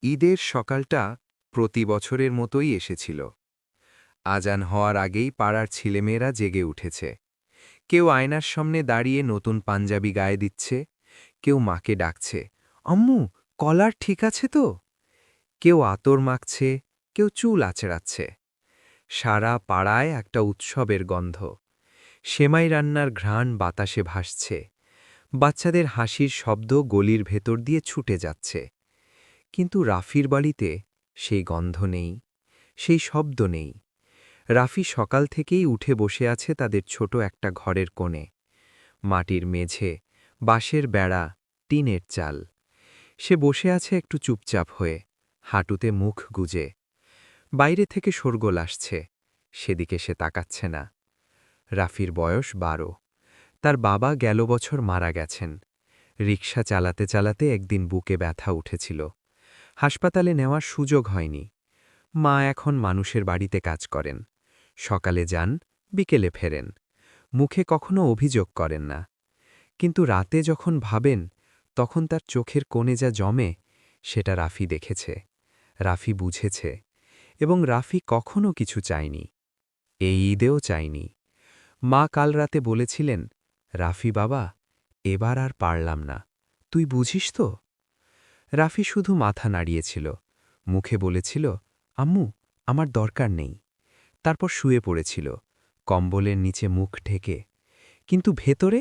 ঈদের সকালটা প্রতি বছরের মতোই এসেছিল। আজান হওয়ার আগেই পাড়ার ছেলেমেয়েরা জেগে উঠেছে। কেউ আয়নার সামনে দাঁড়িয়ে নতুন পাঞ্জাবি গায়ে দিচ্ছে, কেউ মাকে ডাকছে, আম্মু, কলার ঠিক আছে তো? কেউ আতর মাখছে, কেউ চুল আঁচড়াচ্ছে। সারা পাড়ায় একটা উৎসবের গন্ধ। সেমাই রান্নার ঘ্রাণ বাতাসে ভাসছে। বাচ্চাদের হাসির শব্দ গলির ভেতর দিয়ে ছুটে যাচ্ছে। কিন্তু রাফির বাড়িতে সেই গন্ধ নেই, সেই শব্দ নেই। রাফি সকাল থেকেই উঠে বসে আছে তাদের ছোট একটা ঘরের কোণে। মাটির মেঝে, বাঁশের বেড়া, টিনের চাল। সে বসে আছে একটু চুপচাপ হয়ে, হাঁটুতে মুখ গুজে। বাইরে থেকে শোরগোল আসছে, সেদিকে সে তাকাচ্ছে না। রাফির বয়স 12। তার বাবা গেল বছর মারা গেছেন। রিকশা চালাতে চালাতে একদিন বুকে ব্যথা উঠেছিল। হাসপাতালে নেওয়ার সুযোগ হয়নি। মা এখন মানুষের বাড়িতে কাজ করেন। সকালে যান, বিকেলে ফেরেন। মুখে কখনো অভিযোগ করেন না। কিন্তু রাতে যখন ভাবেন, তখন তার চোখের কোণে যা জমে, সেটা রাফি দেখেছে, রাফি বুঝেছে, এবং রাফি কখনো কিছু চায়নি। এই ঈদেও চায়নি। মা কাল রাতে বলেছিলেন, রাফি বাবা, এবার আর পারলাম না, তুই বুঝিস তো? রাফি শুধু মাথা নাড়িয়েছিল, মুখে বলেছিল, আম্মু, আমার দরকার নেই। তারপর শুয়ে পড়েছিল, কম্বলের নিচে মুখ ঢেকে। কিন্তু ভেতরে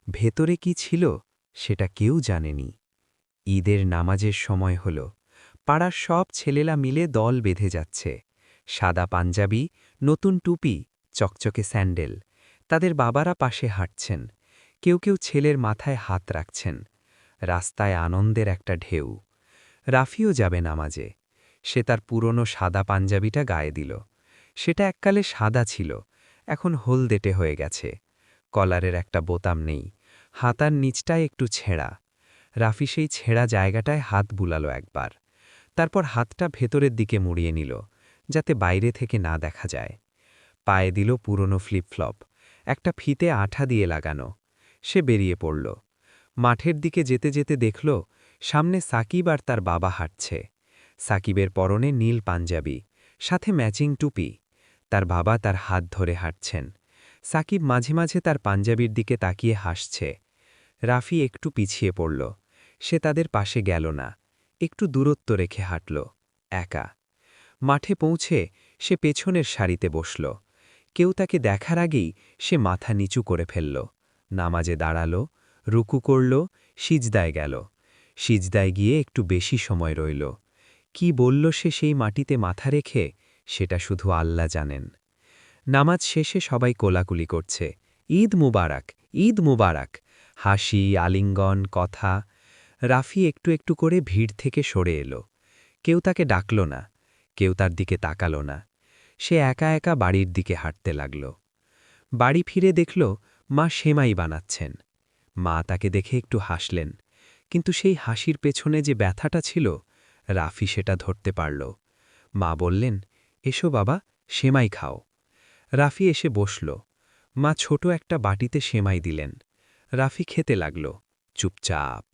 ভেতরে কি ছিল, সেটা কেউ জানেনি। ঈদের নামাজের সময় হল। পাড়ার সব ছেলেরা মিলে দল বেঁধে যাচ্ছে। সাদা পাঞ্জাবি, নতুন টুপি, চকচকে স্যান্ডেল। তাদের বাবারা পাশে হাঁটছেন। কেউ কেউ ছেলের মাথায় হাত রাখছেন। রাস্তায় আনন্দের একটা ঢেউ। রাফিও যাবে নামাজে। সে তার পুরনো সাদা পাঞ্জাবিটা গায়ে দিল। সেটা এককালে সাদা ছিল, এখন হলদেটে হয়ে গেছে। কলারের একটা বোতাম নেই, হাতার নিচটায় একটু ছেঁড়া। রাফি সেই ছেঁড়া জায়গাটায় হাত বুলালো একবার। তারপর হাতটা ভেতরের দিকে মুড়িয়ে নিল, যাতে বাইরে থেকে না দেখা যায়। পায়ে দিল পুরনো ফ্লিপফ্লপ, একটা ফিতে আঠা দিয়ে লাগানো। সে বেরিয়ে পড়ল। মাঠের দিকে যেতে যেতে দেখল, সামনে সাকিব আর তার বাবা হাঁটছে। সাকিবের পরনে নীল পাঞ্জাবি, সাথে ম্যাচিং টুপি। তার বাবা তার হাত ধরে হাঁটছেন। সাকিব মাঝে মাঝে তার পাঞ্জাবির দিকে তাকিয়ে হাসছে। রাফি একটু পিছিয়ে পড়ল। সে তাদের পাশে গেল না, একটু দূরত্ব রেখে হাঁটল, একা। মাঠে পৌঁছে সে পেছনের সারিতে বসল। কেউ তাকে দেখার আগেই সে মাথা নিচু করে ফেলল। নামাজে দাঁড়াল, রুকু করল, সিজদায় গেল। সিজদায় গিয়ে একটু বেশি সময় রইল। কি বলল সে সেই মাটিতে মাথা রেখে, সেটা শুধু আল্লাহ জানেন। নামাজ শেষে সবাই কোলাকুলি করছে, ঈদ মুবারাক, ঈদ মুবারাক। হাসি, আলিঙ্গন, কথা। রাফি একটু একটু করে ভিড় থেকে সরে এলো। কেউ তাকে ডাকল না, কেউ তার দিকে তাকাল না। সে একা একা বাড়ির দিকে হাঁটতে লাগল। বাড়ি ফিরে দেখল, মা সেমাই বানাচ্ছেন। মা তাকে দেখে একটু হাসলেন, কিন্তু সেই হাসির পেছনে যে ব্যথাটা ছিল, রাফি সেটা ধরতে পারল। মা বললেন, এসো বাবা, সেমাই খাও। রাফি এসে বসল। মা ছোট একটা বাটিতে সেমাই দিলেন। রাফি খেতে লাগল, চুপচাপ।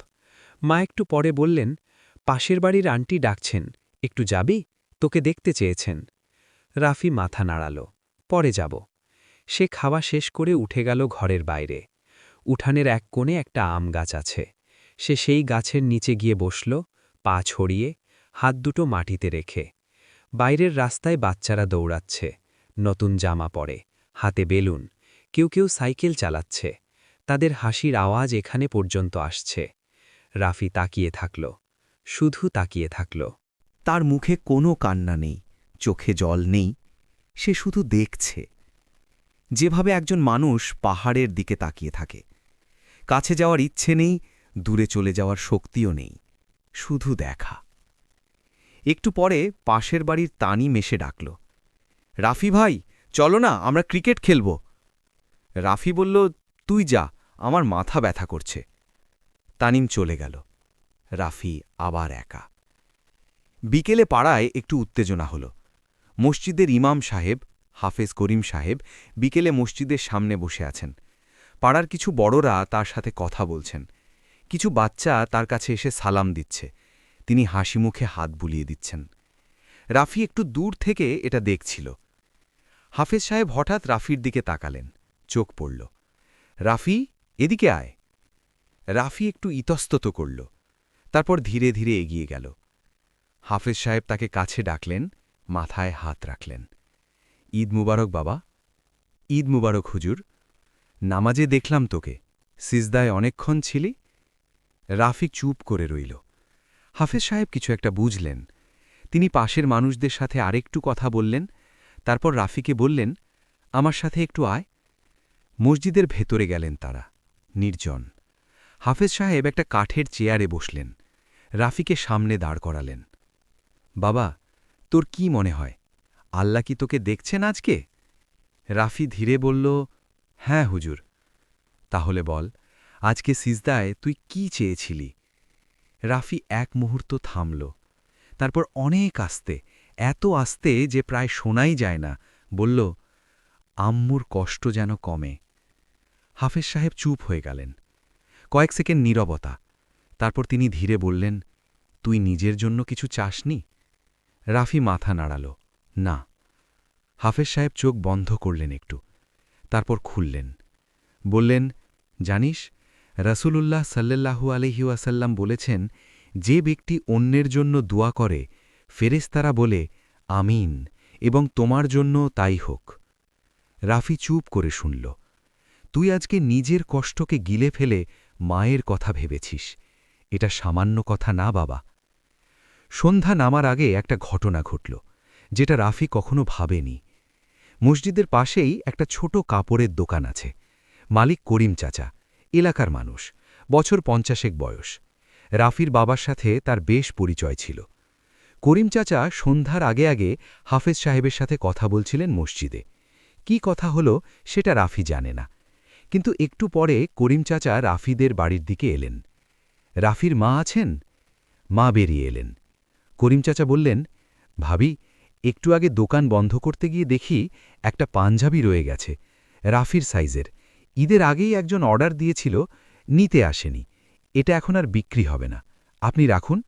মা একটু পরে বললেন, পাশের বাড়ির আন্টি ডাকছেন, একটু যাবি? তোকে দেখতে চেয়েছেন। রাফি মাথা নাড়াল, পরে যাব। সে খাওয়া শেষ করে উঠে গেল ঘরের বাইরে। উঠানের এক কোণে একটা আম গাছ আছে। সে সেই গাছের নিচে গিয়ে বসল, পা ছড়িয়ে, হাত দুটো মাটিতে রেখে। বাইরের রাস্তায় বাচ্চারা দৌড়াচ্ছে, নতুন জামা পরে, হাতে বেলুন। কেউ কেউ সাইকেল চালাচ্ছে। তাদের হাসির আওয়াজ এখানে পর্যন্ত আসছে। রাফি তাকিয়ে থাকল, শুধু তাকিয়ে থাকল। তার মুখে কোনো কান্না নেই, চোখে জল নেই। সে শুধু দেখছে, যেভাবে একজন মানুষ পাহাড়ের দিকে তাকিয়ে থাকে। কাছে যাওয়ার ইচ্ছে নেই, দূরে চলে যাওয়ার শক্তিও নেই, শুধু দেখা। একটু পরে পাশের বাড়ির তানিম এসে ডাকল, রাফি ভাই, চলো না, আমরা ক্রিকেট খেলব। রাফি বলল, তুই যা, আমার মাথা ব্যথা করছে। তানিম চলে গেল। রাফি আবার একা। বিকেলে পাড়ায় একটু উত্তেজনা হল। মসজিদের ইমাম সাহেব, হাফেজ করিম সাহেব, বিকেলে মসজিদের সামনে বসে আছেন। পাড়ার কিছু বড়রা তার সাথে কথা বলছেন। কিছু বাচ্চা তার কাছে এসে সালাম দিচ্ছে। তিনি হাসি মুখে হাত বুলিয়ে দিচ্ছেন। রাফি একটু দূর থেকে এটা দেখছিল। হাফেজ সাহেব হঠাৎ রাফির দিকে তাকালেন, চোখ পড়ল। রাফি, এদিকে আয়। রাফি একটু ইতস্তত করল, তারপর ধীরে ধীরে এগিয়ে গেল। হাফেজ সাহেব তাকে কাছে ডাকলেন, মাথায় হাত রাখলেন। ঈদ মুবারক বাবা। ঈদ মুবারক হুজুর। নামাজে দেখলাম তোকে, সিজদায় অনেকক্ষণ ছিলি। রাফি চুপ করে রইল। হাফেজ সাহেব কিছু একটা বুঝলেন। তিনি পাশের মানুষদের সাথে আরেকটু কথা বললেন, তারপর রাফিকে বললেন, আমার সাথে একটু আয়। মসজিদের ভেতরে গেলেন তারা, নির্জন। হাফেজ সাহেব একটা কাঠের চেয়ারে বসলেন, রাফিকে সামনে দাঁড় করালেন। বাবা, তোর কি মনে হয়, আল্লাহ কি তোকে দেখছেন আজকে? রাফি ধীরে বলল, হ্যাঁ হুজুর। তাহলে বল, আজকে সিজদায় তুই কি চেয়েছিলি? রাফি এক মুহূর্ত থামল, তারপর অনেক আস্তে, এত আস্তে যে প্রায় শোনাই যায় না, বলল, আম্মুর কষ্ট যেন কমে। হাফেজ সাহেব চুপ হয়ে গেলেন। কয়েক সেকেন্ড নীরবতা, তারপর তিনি ধীরে বললেন, তুই নিজের জন্য কিছু চাসনি? রাফি মাথা নাড়াল, না। হাফেজ সাহেব চোখ বন্ধ করলেন একটু, তারপর খুললেন। বললেন, জানিস, রাসূলুল্লাহ সাল্লাল্লাহু আলাইহি ওয়াসাল্লাম বলেছেন, যে ব্যক্তি অন্যের জন্য দোয়া করে, ফেরেশতারা বলে, আমিন, এবং তোমার জন্য তাই হোক। রাফি চুপ করে শুনল। তুই আজকে নিজের কষ্টকে গিলে ফেলে মায়ের কথা ভেবেছিস। এটা সামান্য কথা না বাবা। সন্ধ্যা নামার আগে একটা ঘটনা ঘটল, যেটা রাফি কখনো ভাবেনি। মসজিদের পাশেই একটা ছোট কাপড়ের দোকান আছে। মালিক করিম চাচা, এলাকার মানুষ, বছর ৫০ বয়স। রাফির বাবার সাথে তার বেশ পরিচয় ছিল। করিম চাচা সন্ধ্যার আগে আগে হাফেজ সাহেবের সাথে কথা বলছিলেন মসজিদে। কি কথা হলো সেটা রাফি জানে না, কিন্তু একটু পরে করিম চাচা রাফিদের বাড়ির দিকে এলেন। রাফির মা আছেন? মা বেরিয়ে এলেন। করিম চাচা বললেন, ভাবি, একটু আগে দোকান বন্ধ করতে গিয়ে দেখি একটা পাঞ্জাবি রয়ে গেছে, রাফির সাইজের। ঈদের আগেই একজন অর্ডার দিয়েছিল, নিতে আসেনি। এটা এখন আর বিক্রি হবে না, আপনি রাখুন।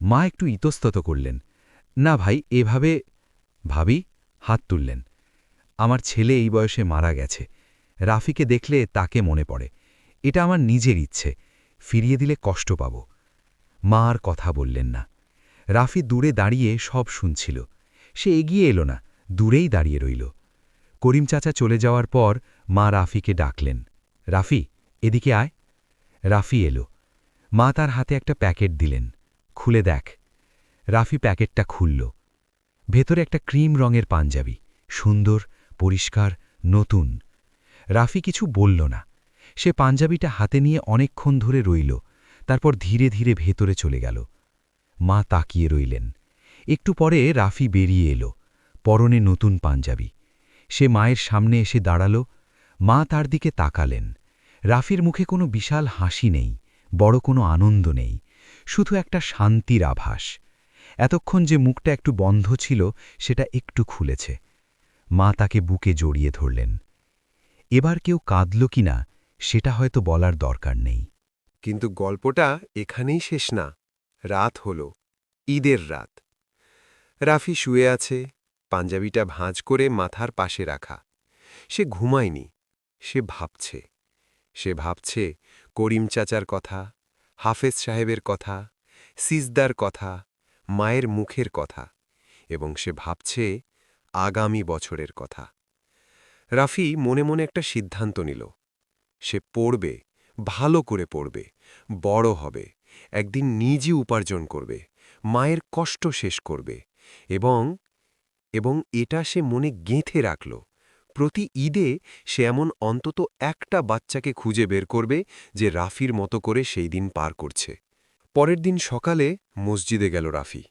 মা একটু ইতস্তত করলেন, না ভাই, এভাবে। ভাবি হাত তুললেন, আমার ছেলে এই বয়সে মারা গেছে। রাফিকে দেখলে তাকে মনে পড়ে। এটা আমার নিজের ইচ্ছে, ফিরিয়ে দিলে কষ্ট পাব। মা আর কথা বললেন না। রাফি দূরে দাঁড়িয়ে সব শুনছিল। সে এগিয়ে এলো না, দূরেই দাঁড়িয়ে রইল। করিম চাচা চলে যাওয়ার পর মা রাফিকে ডাকলেন, রাফি, এদিকে আয়। রাফি এলো। মা তার হাতে একটা প্যাকেট দিলেন, খুলে দেখ। রাফি প্যাকেটটা খুলল। ভেতরে একটা ক্রিম রঙের পাঞ্জাবি, সুন্দর, পরিষ্কার, নতুন। রাফি কিছু বলল না। সে পাঞ্জাবিটা হাতে নিয়ে অনেকক্ষণ ধরে রইল, তারপর ধীরে ধীরে ভেতরে চলে গেল। মা তাকিয়ে রইলেন। একটু পরে রাফি বেরিয়ে এলো, পরনে নতুন পাঞ্জাবি। সে মায়ের সামনে এসে দাঁড়াল। মা তার দিকে তাকালেন। রাফির মুখে কোনো বিশাল হাসি নেই, বড় কোনো আনন্দ নেই, শুধু একটা শান্তির আভাস। এতক্ষণ যে মুখটা একটু বন্ধ ছিল সেটা একটু খুলেছে। মা তাকে বুকে জড়িয়ে ধরলেন। এবার কেউ কাঁদল কিনা সেটা হয়তো বলার দরকার নেই। কিন্তু গল্পটা এখানেই শেষ না। রাত হল, ঈদের রাত। রাফি শুয়ে আছে, পাঞ্জাবিটা ভাঁজ করে মাথার পাশে রাখা। সে ঘুমায়নি, সে ভাবছে। সে ভাবছে করিম চাচার কথা, হাফেজ সাহেবের কথা, সিজদার কথা, মায়ের মুখের কথা, এবং সে ভাবছে আগামী বছরের কথা। রাফি মনে মনে একটা সিদ্ধান্ত নিল। সে পড়বে, ভালো করে পড়বে, বড় হবে, একদিন নিজে উপার্জন করবে, মায়ের কষ্ট শেষ করবে, এবং এবং এটা সে মনে গেঁথে রাখল। প্রতি ঈদে সে এমন অন্তত একটা বাচ্চাকে খুঁজে বের করবে যে রাফির মতো করে সেই দিন পার করছে। পরের দিন সকালে মসজিদে গেল রাফি।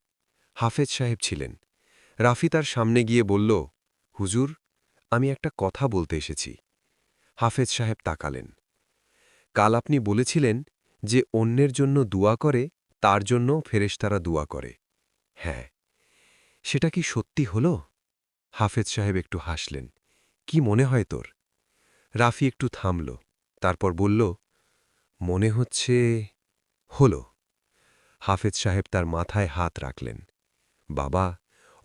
হাফেজ সাহেব ছিলেন। রাফি তার সামনে গিয়ে বলল, হুজুর, আমি একটা কথা বলতে এসেছি। হাফেজ সাহেব তাকালেন। কাল আপনি বলেছিলেন যে অন্যের জন্য দুয়া করে তার জন্য ফেরেশতারা দুয়া করে। হ্যাঁ, সেটা কি সত্যি হল? হাফেজ সাহেব একটু হাসলেন। কি মনে হয় তোর? রাফি একটু থামল, তারপর বলল, মনে হচ্ছে হল। হাফেজ সাহেব তার মাথায় হাত রাখলেন। বাবা,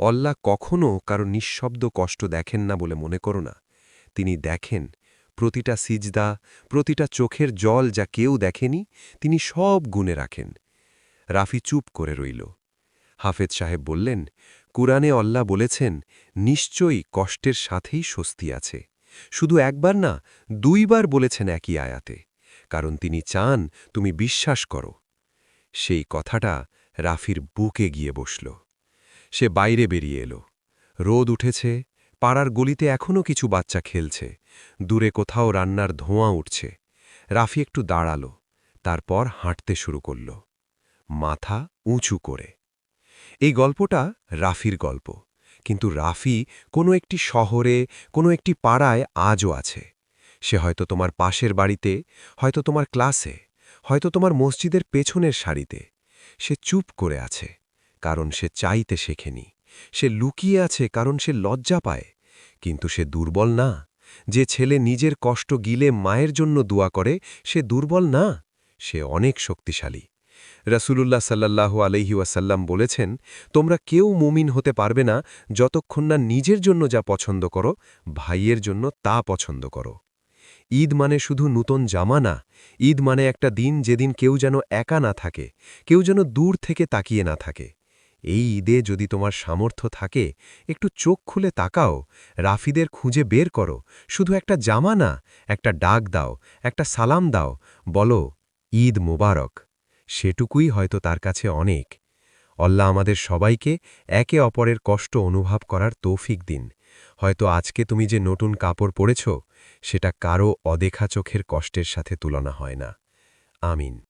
আল্লাহ কখনও কারো নিঃশব্দ কষ্ট দেখেন না বলে মনে করো না। তিনি দেখেন প্রতিটা সিজদা, প্রতিটা চোখের জল যা কেউ দেখেনি, তিনি সব গুণে রাখেন। রাফি চুপ করে রইল। হাফেজ সাহেব বললেন, কুরআনে আল্লাহ বলেছেন, নিশ্চয়ই কষ্টের সাথেই স্বস্তি আছে। শুধু একবার না, 2 বার বলেছেন একই আয়াতে, কারণ তিনি চান তুমি বিশ্বাস করো। সেই কথাটা রাফির বুকে গিয়ে বসল। সে বাইরে বেরিয়ে এলো। রোদ উঠেছে, পাড়ার গলিতে এখনও কিছু বাচ্চা খেলছে, দূরে কোথাও রান্নার ধোঁয়া উঠছে। রাফি একটু দাঁড়াল, তারপর হাঁটতে শুরু করল, মাথা উঁচু করে। এই গল্পটা রাফির গল্প, কিন্তু রাফি কোনো একটি শহরে, কোনো একটি পাড়ায় আজও আছে। সে হয়তো তোমার পাশের বাড়িতে, হয়তো তোমার ক্লাসে, হয়তো তোমার মসজিদের পেছনের সারিতে। সে চুপ করে আছে, কারণ সে চাইতে শেখেনি। সে লুকিয়ে আছে কারণ সে লজ্জা পায়। কিন্তু সে দুর্বল না। যে ছেলে নিজের কষ্ট গিলে মায়ের জন্য দোয়া করে, সে দুর্বল না, সে অনেক শক্তিশালী। রাসূলুল্লাহ সাল্লাল্লাহু আলাইহি ওয়াসাল্লাম বলেছেন, তোমরা কেউ মুমিন হতে পারবে না যতক্ষণ না নিজের জন্য যা পছন্দ করো, ভাইয়ের জন্য তা পছন্দ করো। ঈদ মানে শুধু নূতন জামা না, ঈদ মানে একটা দিন যেদিন কেউ যেন একা না থাকে, কেউ যেন দূর থেকে তাকিয়ে না থাকে। এই ঈদে যদি তোমার সামর্থ্য থাকে, একটু চোখ খুলে তাকাও, রাফিদের খুঁজে বের করো, শুধু একটা জামা না, একটা ডাক দাও, একটা সালাম দাও, বলো ঈদ মোবারক। সেটুকুই হয়তো তার কাছে অনেক। আল্লাহ আমাদের সবাইকে একে অপরের কষ্ট অনুভব করার তৌফিক দিন। হয়তো আজকে তুমি যে নতুন কাপড় পরেছ, সেটা কারও অদেখা চোখের কষ্টের সাথে তুলনা হয় না। আমিন।